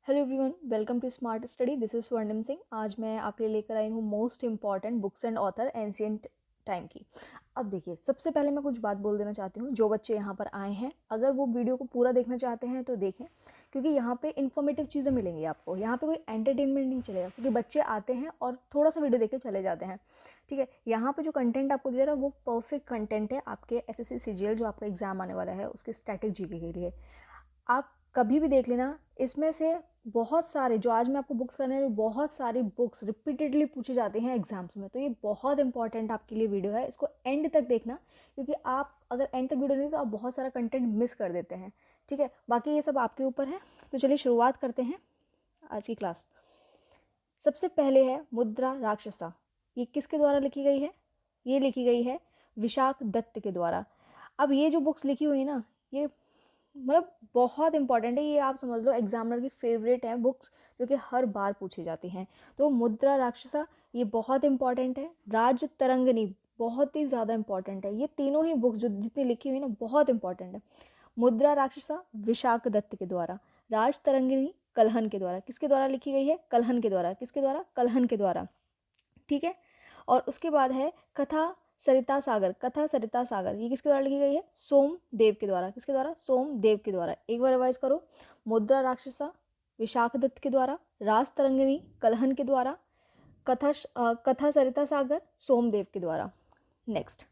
Hello everyone, welcome to smart study. This is Swarnim Singh. आज मैं आपके लिए लेकर आई हूँ most important books and author ancient time की। अब देखिए, सबसे पहले मैं कुछ बात बोल देना चाहती हूँ। जो बच्चे यहाँ पर आए हैं, अगर वो वीडियो को पूरा देखना चाहते हैं तो देखें, क्योंकि यहाँ पे इन्फॉर्मेटिव चीज़ें मिलेंगी आपको। यहाँ पे कोई एंटरटेनमेंट नहीं चलेगा, क्योंकि बच्चे आते हैं और थोड़ा सा वीडियो देख के चले जाते हैं। ठीक है, यहाँ पे जो कंटेंट आपको दे रहा है वो परफेक्ट कंटेंट है आपके एसएससी सीजीएल जो आपका एग्जाम आने वाला है उसके स्टैटिक जीके के लिए। आप कभी भी देख लेना, इसमें से बहुत सारे जो आज मैं आपको बुक्स करने वाली, बहुत सारी बुक्स रिपीटेडली पूछे जाते हैं एग्जाम्स में। तो ये बहुत इंपॉर्टेंट आपके लिए वीडियो है, इसको एंड तक देखना, क्योंकि आप अगर एंड तक वीडियो नहीं तो आप बहुत सारा कंटेंट मिस कर देते हैं। ठीक है, बाकी ये सब आपके ऊपर है। तो चलिए शुरुआत करते हैं आज की क्लास। सबसे पहले है मुद्रा राक्षसा। ये किसके द्वारा लिखी गई है? ये लिखी गई है विशाख दत्त के द्वारा। अब ये जो बुक्स लिखी हुई है ना, ये मतलब बहुत इंपॉर्टेंट है। ये आप समझ लो एग्जामिनर की फेवरेट है बुक्स, जो कि हर बार पूछी जाती हैं। तो मुद्रा राक्षसा ये बहुत इंपॉर्टेंट है। राज तरंगिणी बहुत ही ज़्यादा इंपॉर्टेंट है। ये तीनों ही बुक्स जो जितनी लिखी हुई ना बहुत इंपॉर्टेंट है। मुद्रा राक्षसा विशाख दत्त के द्वारा, राज तरंगिणी कलहन के द्वारा। किसके द्वारा लिखी गई है? कलहन के द्वारा। किसके द्वारा? कलहन के द्वारा। ठीक है, और उसके बाद है कथा सरिता सागर। कथा सरिता सागर ये किसके द्वारा लिखी गई है? सोमदेव के द्वारा। किसके द्वारा? सोमदेव के द्वारा। एक बार रिवाइज करो। मुद्रा राक्षसा विशाख दत्त के द्वारा, राज तरंगिणी कलहन के द्वारा, कथा सरिता सागर सोमदेव के द्वारा। नेक्स्ट,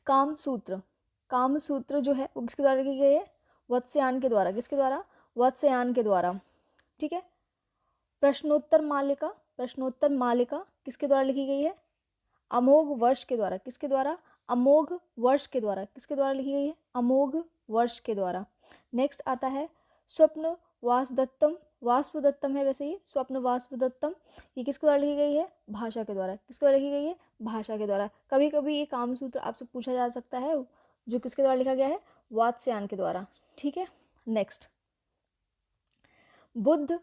काम सूत्र। काम सूत्र जो है वो किसके द्वारा लिखी गई है? वत्स्यायन के द्वारा। किसके द्वारा? वत्स्यायन के द्वारा। ठीक है, प्रश्नोत्तर मालिका। प्रश्नोत्तर मालिका किसके द्वारा लिखी गई है? अमोघ वर्ष के द्वारा। किसके द्वारा? अमोघ वर्ष के द्वारा। किसके द्वारा लिखी गई है? अमोघ वर्ष के द्वारा। नेक्स्ट आता है स्वप्न वासदत्तम। वासुदत्तम है वैसे, ये स्वप्न वासुदत्तम ये किसके द्वारा लिखी गई है? भाषा के द्वारा। किसके द्वारा लिखी गई है? भाषा के द्वारा। कभी कभी ये कामसूत्र आपसे पूछा जा सकता है, जो किसके द्वारा लिखा गया है? वात्स्यायन के द्वारा। ठीक है, नेक्स्ट, बुद्ध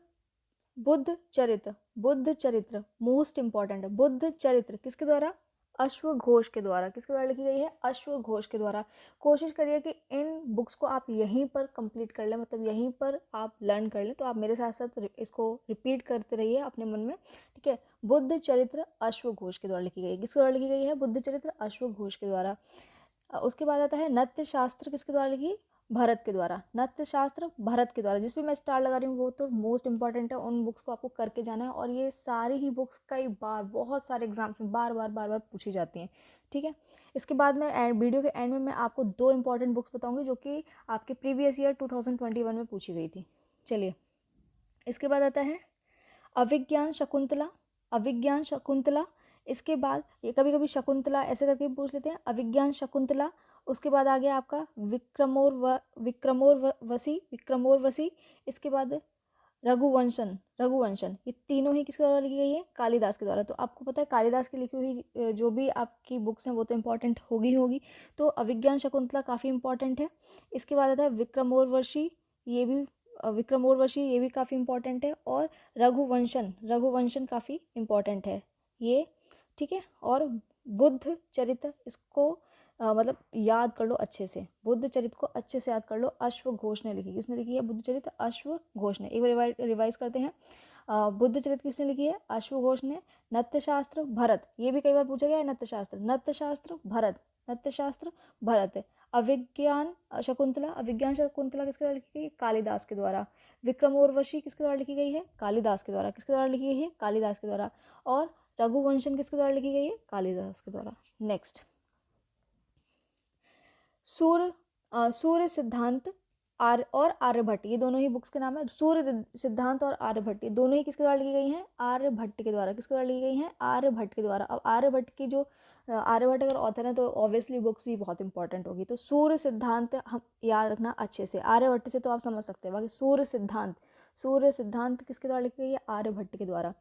बुद्ध चरित्र। बुद्ध चरित्र मोस्ट इंपॉर्टेंट है। बुद्ध चरित्र किसके द्वारा? अश्वघोष के द्वारा। किसके द्वारा लिखी गई है? अश्वघोष के द्वारा। कोशिश करिए कि इन बुक्स को आप यहीं पर कंप्लीट कर लें, मतलब यहीं पर आप लर्न कर लें। तो आप मेरे साथ साथ इसको रिपीट करते रहिए अपने मन में। ठीक है, बुद्ध चरित्र अश्वघोष के द्वारा लिखी गई है। किसके द्वारा लिखी गई है? बुद्ध चरित्र अश्वघोष के द्वारा। उसके बाद आता है नृत्य शास्त्र। किसके द्वारा लिखी? भरत के द्वारा। नृत्य शास्त्र भरत के द्वारा। जिस पे मैं स्टार लगा रही हूँ वो तो मोस्ट इंपॉर्टेंट है, उन बुक्स को आपको करके जाना है। और ये सारी ही बुक्स कई बार बहुत सारे एग्जाम्स में बार बार पूछी जाती हैं। ठीक है, इसके बाद में वीडियो के एंड में मैं आपको दो इंपॉर्टेंट बुक्स बताऊंगी जो कि आपके प्रीवियस ईयर 2021 में पूछी गई थी। चलिए, इसके बाद आता है अभिज्ञान शकुंतला। अभिज्ञान शकुंतला। इसके बाद ये कभी कभी शकुंतला ऐसे करके पूछ लेते हैं, अभिज्ञान शकुंतला। उसके बाद आ गया आपका विक्रमोर्वशी। इसके बाद रघुवंशन। रघुवंशन ये तीनों ही किसके द्वारा लिखी गई है? कालिदास के द्वारा। तो आपको पता है कालिदास की लिखी हुई जो भी आपकी बुक्स हैं वो तो इंपॉर्टेंट होगी। तो अभिज्ञान शकुंतला काफ़ी इंपॉर्टेंट है। इसके बाद आता है विक्रमोर्वशी। ये भी विक्रमोर्वशी ये भी काफ़ी इंपॉर्टेंट है। और रघुवंशन। रघुवंशन काफ़ी इंपॉर्टेंट है ये। ठीक है, और बुद्ध चरित्र इसको मतलब याद कर लो अच्छे से। बुद्ध चरित्र को अच्छे से याद कर लो। अश्वघोष ने लिखी। किसने लिखी है बुद्ध चरित्र? अश्वघोष ने। एक बार रिवाइज करते हैं। बुद्ध चरित्र किसने लिखी है? अश्वघोष ने। नृत्य शास्त्र भरत, ये भी कई बार पूछा गया है। नृत्य शास्त्र, नृत्य शास्त्र भरत, नृत्य शास्त्र भरत। अभिज्ञान शकुंतला। अभिज्ञान शकुंतला किसके द्वारा लिखी गई? कालिदास के द्वारा। विक्रमोर्वशी किसके द्वारा लिखी गई है? कालिदास के द्वारा। किसके द्वारा लिखी गई है? कालिदास के द्वारा। और रघुवंशन किसके द्वारा लिखी गई है? कालिदास के द्वारा। नेक्स्ट, सूर्य सिद्धांत और आर्यभट्ट, ये दोनों ही बुक्स के नाम है। सूर्य सिद्धांत और आर्यभट्ट ये दोनों ही किसके द्वारा लिखी गई हैं? आर्यभट्ट के द्वारा। किसके द्वारा लिखी गई हैं? आर्यभट्ट के द्वारा। अब आर्यभट्ट की जो आर्यभट्ट अगर ऑथर है तो ऑब्वियसली बुक्स भी बहुत इंपॉर्टेंट होगी। तो सूर्य सिद्धांत हम याद रखना अच्छे से। आर्यभट्ट से तो आप समझ सकते हैं, बाकी सूर्य सिद्धांत किसके द्वारा लिखी गई है? आर्यभट्ट के द्वारा।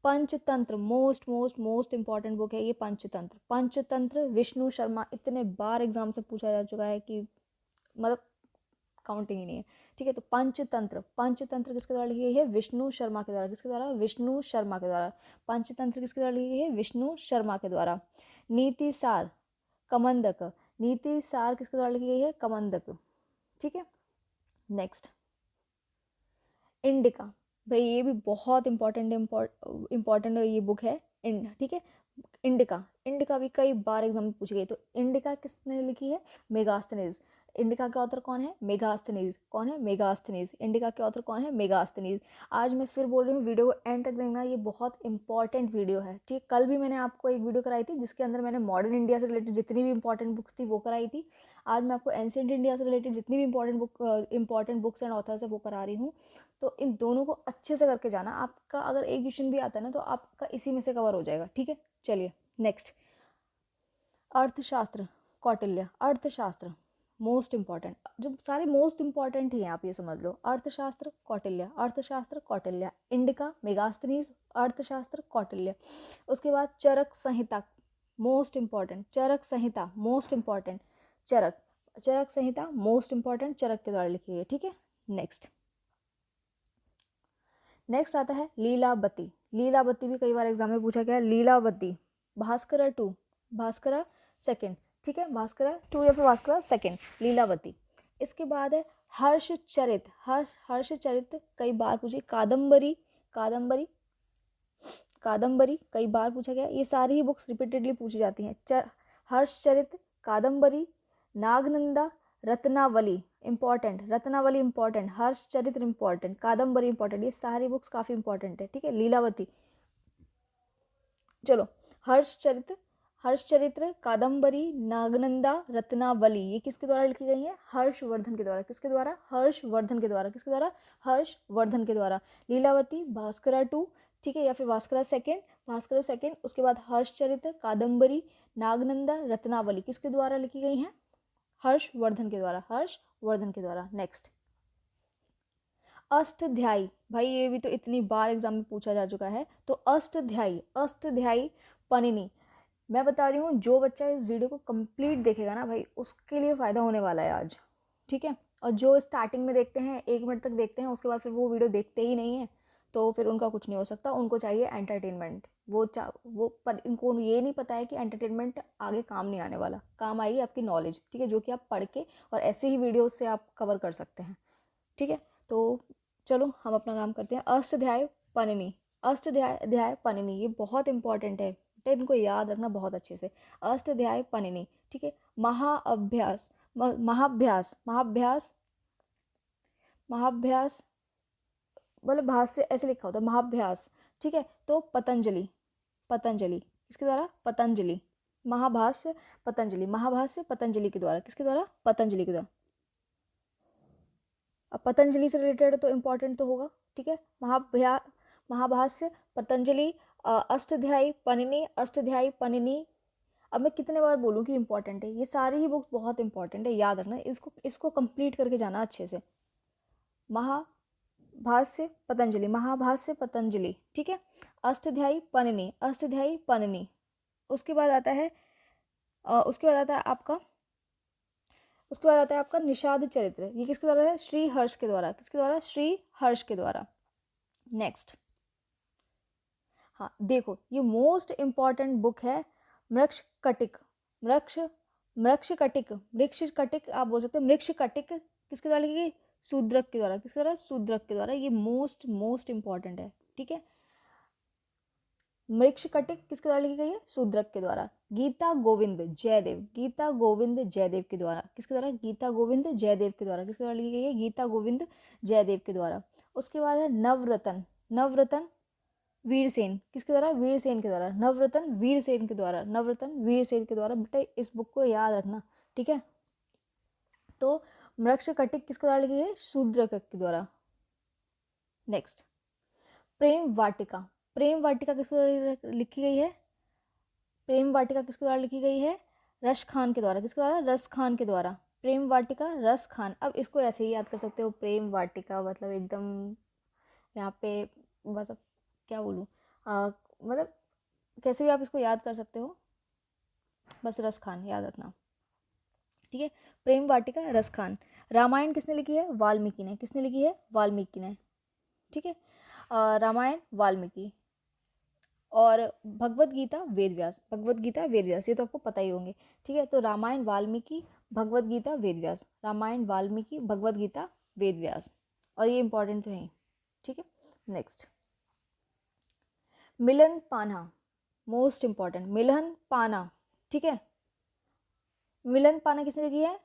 Panchatantra most most most important book है ये। पंचतंत्र। पंचतंत्र विष्णु शर्मा, इतने बार एग्जाम से पूछा जा चुका है कि मतलब काउंटिंग ही नहीं है। ठीक है, तो पंचतंत्र। पंचतंत्र किसके द्वारा लिखी गई है? विष्णु शर्मा के द्वारा। किसके द्वारा? विष्णु शर्मा के द्वारा। पंचतंत्र किसके द्वारा लिखी गई है? विष्णु शर्मा के द्वारा। नीति सार कमंदक। नीति सार किसके द्वारा लिखी गई है? कमंदक। ठीक है, नेक्स्ट, इंडिका, भाई ये भी बहुत इम्पोर्टेंट ये बुक है। ठीक है, इंडिका, इंडिका भी कई बार एग्जाम में पूछी गई। तो इंडिका किसने लिखी है? मेगास्थनीज। इंडिका के ऑथर कौन है? मेगास्थनीज। कौन है? मेगास्थनीज। इंडिका के ऑथर कौन है? मेगास्थनीज। आज मैं फिर बोल रही हूँ, वीडियो को एंड तक देखना, ये बहुत इंपॉर्टेंट वीडियो है। ठीक, कल भी मैंने आपको एक वीडियो कराई थी जिसके अंदर मैंने मॉडर्न इंडिया से रिलेटेड जितनी भी इंपॉर्टेंट बुक्स थी वो कराई थी। आज मैं आपको एंशिएंट इंडिया से रिलेटेड जितनी भी इंपॉर्टेंट बुक्स एंड ऑथर्स है वो करा रही हूँ। तो इन दोनों को अच्छे से करके जाना। आपका अगर एक क्वेश्चन भी आता है ना तो आपका इसी में से कवर हो जाएगा। ठीक है, चलिए नेक्स्ट। अर्थशास्त्र, कौटिल्य। अर्थशास्त्र मोस्ट इंपॉर्टेंट, जो सारे मोस्ट इंपॉर्टेंट ही हैं, आप ये समझ लो। अर्थशास्त्र कौटिल्य, अर्थशास्त्र कौटिल्य। इंडिका, मेगास्थनीज, अर्थशास्त्र कौटिल्य। उसके बाद चरक संहिता, मोस्ट इंपॉर्टेंट। चरक संहिता मोस्ट इंपॉर्टेंट। चरक, चरक संहिता मोस्ट इंपॉर्टेंट, चरक के द्वारा लिखी गई। ठीक है, नेक्स्ट। नेक्स्ट आता है लीलावती। लीलावती भी कई बार एग्जाम में पूछा गया है। Lilavati, Bhaskar two, Bhaskar second. ठीक है, भास्कर टू या फिर भास्कर सेकंड, लीलावती। इसके बाद है हर्षचरित। हर्षचरित कई बार पूछी। कादम्बरी, कादम्बरी, कादम्बरी कई बार पूछा गया। ये सारी ही बुक्स रिपीटेडली पूछी जाती हैं। Harshacharita, Kadambari, Nagananda, Ratnavali important, Ratnavali important, Harshacharitra important, Kadambari important. ये सारी बुक्स काफ़ी इंपॉर्टेंट है। ठीक है, लीलावती। चलो, हर्षचरित्र, हर्षचरित्र, कादम्बरी, नागनंदा, रत्नावली, ये किसके द्वारा लिखी गई है? हर्षवर्धन के द्वारा। किसके द्वारा? हर्षवर्धन के द्वारा। किसके द्वारा? हर्षवर्धन के द्वारा। लीलावती, भास्करा टू, ठीक है, या फिर भास्करा सेकेंड, भास्कर सेकेंड। उसके बाद हर्षचरित्र, कादम्बरी, नागनंदा, रत्नावली किसके द्वारा लिखी गई हैं? हर्षवर्धन के द्वारा, हर्षवर्धन के द्वारा। नेक्स्ट, अष्टध्यायी, भाई ये भी तो इतनी बार एग्जाम में पूछा जा चुका है। तो अष्टध्यायी, अष्टध्यायी पनिनी। मैं बता रही हूँ, जो बच्चा इस वीडियो को कंप्लीट देखेगा ना भाई, उसके लिए फ़ायदा होने वाला है आज। ठीक है, और जो स्टार्टिंग में देखते हैं, 1 मिनट तक देखते हैं, उसके बाद फिर वो वीडियो देखते ही नहीं है, तो फिर उनका कुछ नहीं हो सकता। उनको चाहिए एंटरटेनमेंट। वो पर इनको ये नहीं पता है कि एंटरटेनमेंट आगे काम नहीं आने वाला, काम आएगी आपकी नॉलेज। ठीक है, जो कि आप पढ़ के और ऐसे ही वीडियोस से आप कवर कर सकते हैं। ठीक है, तो चलो हम अपना काम करते हैं। अष्टाध्यायी पनिनी, अष्टाध्यायी पनिनी, ये बहुत इंपॉर्टेंट है, तो इनको याद रखना बहुत अच्छे से। अष्टाध्यायी पनिनी। ठीक है, महाअभ्यास, महाभ्यास, महाभ्यास, महाभ्यास, मतलब भाष्य ऐसे लिखा होता है, महाभ्यास। ठीक है, तो पतंजलि, पतंजलि किसके द्वारा? पतंजलि। महाभाष्य पतंजलि, महाभाष्य पतंजलि के द्वारा। किसके द्वारा? पतंजलि के द्वारा। अब पतंजलि से रिलेटेड तो इम्पोर्टेंट तो होगा। ठीक है, महाभाष्य पतंजलि, अष्टाध्यायी पनिनी, अष्टाध्यायी पनिनी। अब मैं कितने बार बोलूँ कि इंपॉर्टेंट है? ये सारी ही बुक्स बहुत इंपॉर्टेंट है, याद रखना। इसको कंप्लीट करके जाना अच्छे से। महाभाष्य पतंजलि, महाभाष्य पतंजलि। ठीक है, अष्टाध्यायी पनिनी, अष्टाध्यायी पनिनी। उसके बाद आता है आपका निषाद चरित्र। ये किसके द्वारा है? श्री हर्ष के द्वारा। किसके द्वारा? श्री हर्ष के द्वारा। नेक्स्ट, हाँ देखो, ये मोस्ट इंपॉर्टेंट बुक है, मृक्ष कटिक। मृक्ष कटिक आप बोल सकते हैं। मृक्ष कटिक किसके द्वारा लिखी गई? शूद्रक के द्वारा। किसके द्वारा? शूद्रक के द्वारा। ये मोस्ट इंपॉर्टेंट है। ठीक है, मृक्ष कटिक किसके द्वारा लिखी गई है? शूद्रक के द्वारा। गीता गोविंद जयदेव, गीता गोविंद जयदेव के द्वारा। किसके द्वारा? गीता गोविंद जयदेव के द्वारा। किसके द्वारा लिखी गई है? गीता गोविंद जयदेव के द्वारा। उसके बाद है नवरतन, नवरतन वीरसेन। किसके द्वारा? वीरसेन के द्वारा। नवरतन वीरसेन के द्वारा, नवरतन वीरसेन के द्वारा। बेटा इस बुक को याद रखना। ठीक है, तो मृक्ष कटिक किसके द्वारा लिखी है? शूद्रक के द्वारा। नेक्स्ट, प्रेम वाटिका। प्रेम वाटिका किसके द्वारा लिखी गई है? प्रेम वाटिका किसके द्वारा लिखी गई है? रस खान के द्वारा। किसके द्वारा? रस खान के द्वारा। प्रेम वाटिका रस खान। अब इसको ऐसे ही याद कर सकते हो, प्रेम वाटिका मतलब एकदम यहाँ पे बस, क्या बोलूँ, मतलब कैसे भी आप इसको याद कर सकते हो, बस रस खान याद रखना। ठीक है, प्रेम वाटिका रस खान। रामायण किसने लिखी है? वाल्मीकि ने। किसने लिखी है? वाल्मीकि ने। ठीक है, रामायण वाल्मीकि। और भगवत गीता वेदव्यास, भगवत गीता वेदव्यास, ये तो आपको पता ही होंगे। ठीक है, तो रामायण वाल्मीकि, भगवत गीता वेदव्यास, रामायण वाल्मीकि, भगवत गीता वेदव्यास। और ये इंपॉर्टेंट तो है। ठीक है। नेक्स्ट, मिलन पाना, मोस्ट इंपॉर्टेंट, मिलन पाना, ठीक है। मिलन पाना किसने लिखी है?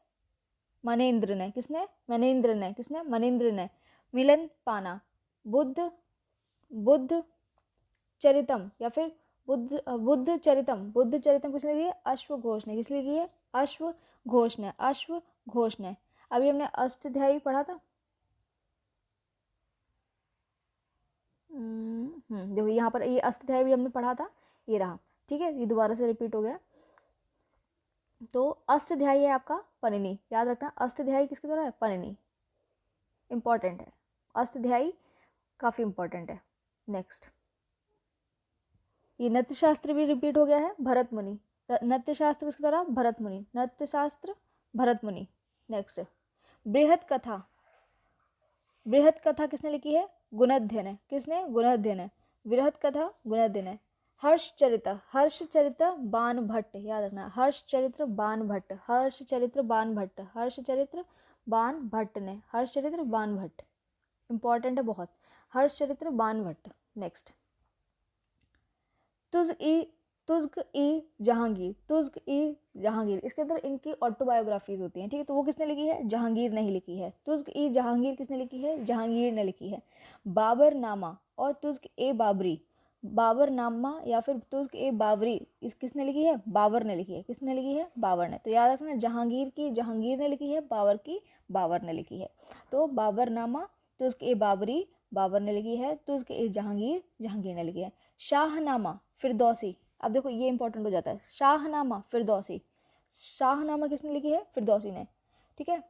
मनेंद्र ने। किसने? मनेंद्र ने। किसने? मनेंद्र ने। मिलन पाना। बुद्ध चरितम या फिर बुद्ध चरितम किसने लिखी है? अश्व घोष ने। किसने लिखी है? अश्व घोष ने। अश्व घोष ने। अभी हमने अष्टाध्यायी पढ़ा था। देखो यहाँ पर ये अष्टाध्यायी भी हमने पढ़ा था, ये रहा, ठीक है, ये दोबारा से रिपीट हो गया। तो अष्टाध्यायी है आपका पनिनी, याद रखना, अष्टाध्यायी किसके द्वारा है? पनिनी, इंपॉर्टेंट है, अष्टाध्यायी काफी इंपॉर्टेंट है। नेक्स्ट, ये नृत्य शास्त्र भी रिपीट हो गया है, भरत मुनि। नृत्य शास्त्र किसके द्वारा? भरत मुनि। नृत्य शास्त्र भरत मुनि। नेक्स्ट, बृहद कथा। बृहद कथा किसने लिखी है? गुणध्य ने। किसने? गुणध्य ने। बृहद कथा गुणध्य ने। हर्षचरित बाण भट्ट, याद रखना, हर्षचरित्र बाण भट्ट, हर्षचरित्र बाण भट्ट, हर्षचरित्र बाण भट्ट ने। हर्षचरित्र बाण भट्ट इंपॉर्टेंट है बहुत, हर्षचरित्र बाण भट्ट। नेक्स्ट, तुज़्क ई जहांगीर। तुज़्क ई जहांगीर, इसके अंदर इनकी ऑटोबायोग्राफीज होती हैं, ठीक है, तो वो किसने लिखी है? जहांगीर ने ही लिखी है। तुज़्क ई जहांगीर किसने लिखी है? जहांगीर ने लिखी है। बाबर नामा और तुज़्क ए बाबरी, बाबर नामा या फिर तुज़्क ए बाबरी, इस किसने लिखी है? बाबर ने लिखी है। किसने लिखी है? बाबर ने। तो याद रखना, जहांगीर की जहांगीर ने लिखी है, बाबर की बाबर ने लिखी है। तो बाबर नामा तुज़्क ए बाबरी बाबर ने लिखी है, तुज़्क ए जहांगीर जहांगीर ने लिखी है। शाहनामा फिरदौसी, अब देखो ये इंपॉर्टेंट हो जाता है, शाहनामा फिरदौसी, शाहनामा किसने लिखी है? फिरदौसी ने, ठीक है।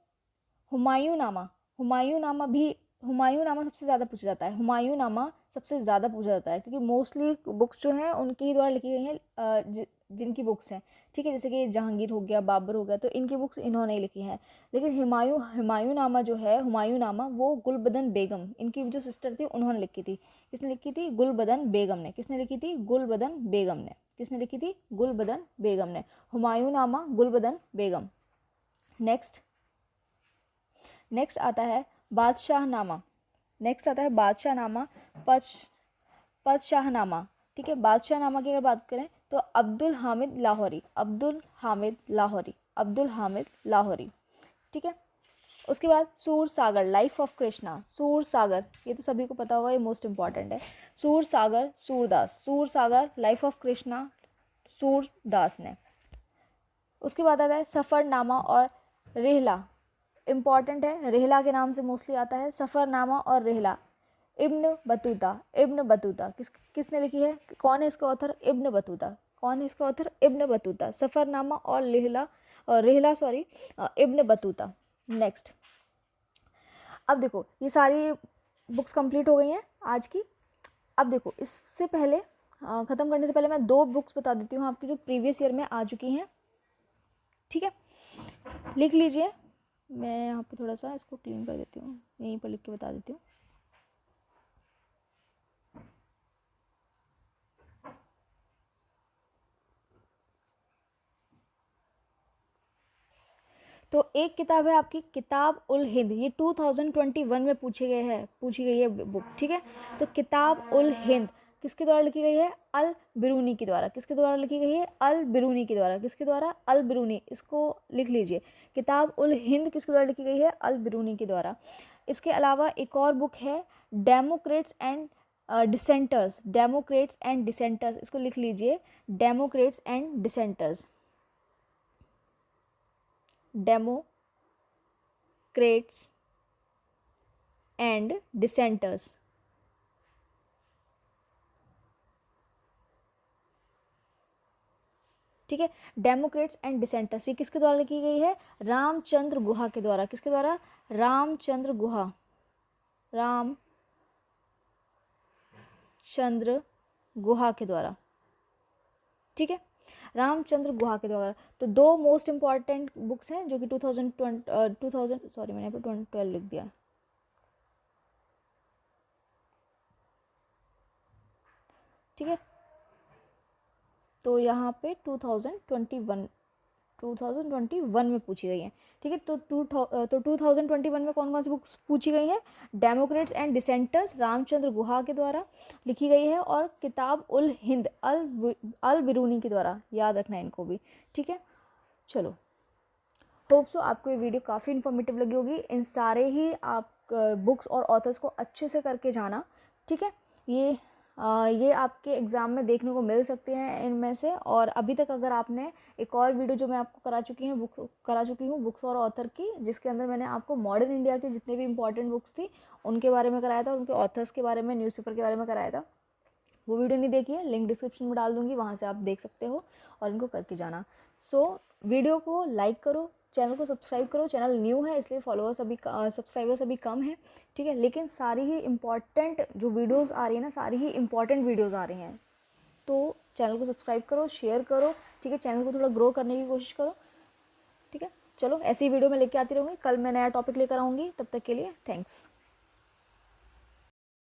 हुमायूं नामा, हुमायूं नामा भी, हुमायूं नामा सबसे ज़्यादा पूछा जाता है, हुमायूं नामा सबसे ज़्यादा पूछा जाता है, क्योंकि मोस्टली बुक्स जो हैं उनके ही द्वारा लिखी गई हैं, जिनकी बुक्स हैं, ठीक है, जैसे कि जहांगीर हो गया, बाबर हो गया, तो इनकी बुक्स इन्होंने ही लिखी हैं। लेकिन हुमायूं नामा जो है, हुमायूं नामा वो गुलबदन बेगम, इनकी जो सिस्टर थी उन्होंने लिखी थी। किसने लिखी थी? गुलबदन बेगम ने। किसने लिखी थी? गुलबदन बेगम ने। किसने लिखी थी? गुलबदन बेगम ने। हुमायूं नामा गुलबदन बेगम। नेक्स्ट, नेक्स्ट आता है बादशाहनामा। नेक्स्ट आता है बादशाहनामा, पदशाहनामा, ठीक है। बादशाहनामा की अगर बात करें तो अब्दुल हामिद लाहौरी, अब्दुल हामिद लाहौरी, अब्दुल हामिद लाहौरी, ठीक है। उसके बाद सूर सागर, लाइफ ऑफ कृष्णा, सूर सागर, ये तो सभी को पता होगा, ये मोस्ट इंपॉर्टेंट है। सूर सागर सूरदास, सूर सागर लाइफ ऑफ कृष्णा सूरदास ने। उसके बाद आता है सफ़रनामा और रेहला, इम्पॉर्टेंट है, रेहला के नाम से मोस्टली आता है, सफ़रनामा और Rihla, Ibn Battuta, Ibn Battuta किसने लिखी है? कौन है इसका ऑथर? Ibn Battuta. कौन है इसका ऑथर? Ibn Battuta. सफ़रनामा और रेहला इब्न बतूता। नेक्स्ट, अब देखो ये सारी बुक्स कंप्लीट हो गई हैं आज की। अब देखो इससे पहले ख़त्म करने से पहले मैं 2 बुक्स बता देती हूँ आपकी, जो प्रीवियस ईयर में आ चुकी हैं, ठीक है, लिख लीजिए। मैं यहाँ पे थोड़ा सा इसको क्लीन कर देती हूँ, यहीं पर लिख के बता देती हूँ। तो एक किताब है आपकी किताब उल हिंद, ये 2021 में पूछी गई है बुक, ठीक है। तो किताब उल हिंद किसके द्वारा लिखी गई है? अल बिरूनी के द्वारा। किसके द्वारा लिखी गई है? अल बिरूनी के द्वारा। किसके द्वारा? अल बिरूनी, इसको लिख लीजिए, किताब उल हिंद किसके द्वारा लिखी गई है? अल बिरूनी के द्वारा। इसके अलावा एक और बुक है Democrats and dissenters, Democrats and dissenters, इसको लिख लीजिए, Democrats and dissenters, Democrats and dissenters, ठीक है। डेमोक्रेट्स एंड डिसेंटर्स ये किसके द्वारा लिखी गई है? रामचंद्र गुहा के द्वारा। किसके द्वारा? रामचंद्र गुहा, रामचंद्र गुहा के द्वारा, ठीक है, रामचंद्र गुहा के द्वारा। तो 2 मोस्ट इंपॉर्टेंट बुक्स हैं जो कि 2000 सॉरी मैंने यहाँ पे 2012 लिख दिया, ठीक है, तो यहाँ पे 2021 2021 में पूछी गई हैं, ठीक है। तो 2021 में कौन कौन सी बुक्स पूछी गई हैं? Democrats and dissenters Ramachandra Guha के द्वारा लिखी गई है, और किताब उल हिंद अल बिरूनी के द्वारा, याद रखना इनको भी, ठीक है। चलो, होप सो आपको ये वीडियो काफ़ी इन्फॉर्मेटिव लगी होगी। इन सारे ही आप बुक्स और ऑथर्स को अच्छे से करके जाना, ठीक है। ये आपके एग्ज़ाम में देखने को मिल सकते हैं इनमें से। और अभी तक अगर आपने एक और वीडियो जो मैं आपको करा चुकी हूँ बुक्स और ऑथर की, जिसके अंदर मैंने आपको मॉडर्न इंडिया की जितने भी इंपॉर्टेंट बुक्स थी उनके बारे में कराया था, उनके ऑथर्स के बारे में, न्यूज़पेपर के बारे में कराया था, वो वीडियो नहीं देखी है, लिंक डिस्क्रिप्शन में डाल दूँगी, वहाँ से आप देख सकते हो और इनको करके जाना। सो वीडियो को लाइक करो, चैनल को सब्सक्राइब करो। चैनल न्यू है इसलिए सब्सक्राइबर्स अभी कम है, ठीक है। लेकिन सारी ही इम्पॉर्टेंट जो वीडियोज़ आ रही है ना, सारी ही इम्पॉर्टेंट वीडियोज़ आ रही हैं। तो चैनल को सब्सक्राइब करो, शेयर करो, ठीक है। चैनल को थोड़ा ग्रो करने की कोशिश करो, ठीक है। चलो, ऐसी वीडियो मैं लेके आती रहूँगी। कल मैं नया टॉपिक लेकर आऊँगी, तब तक के लिए थैंक्स।